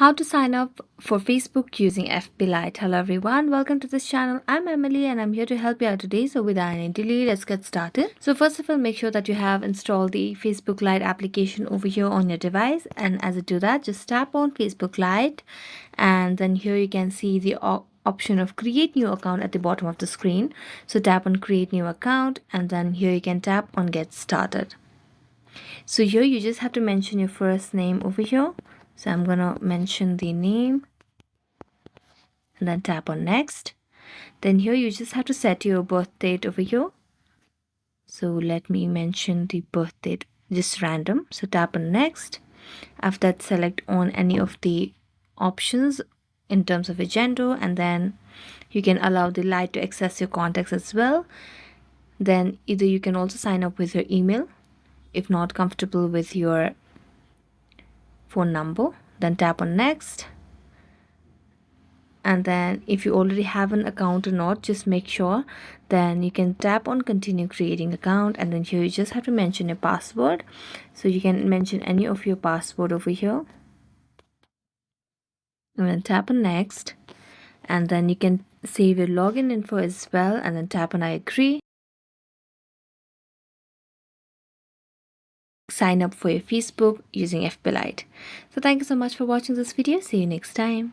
How to sign up for Facebook using FB Lite. Hello everyone, welcome to this channel. I'm Emily and I'm here to help you out today. So without any delay, let's get started. So first of all, make sure that you have installed the Facebook Lite application over here on your device. And as you do that, just tap on Facebook Lite, and then here you can see the option of create new account at the bottom of the screen. So tap on create new account, and then here you can tap on get started. So here you just have to mention your first name over here. So I'm gonna mention the name and then tap on next. Then here you just have to set your birth date over here. So let me mention the birth date just random. So tap on next. After that, select on any of the options in terms of your gender, and then you can allow the Lite to access your contacts as well. Then either you can also sign up with your email if not comfortable with your phone number. Then tap on next, and then if you already have an account or not, just make sure. Then you can tap on continue creating account, and then here you just have to mention your password. So you can mention any of your password over here, and then tap on next, and then you can save your login info as well, and then tap on I agree. Sign up for your Facebook using FB Lite. So thank you so much for watching this video. See you next time.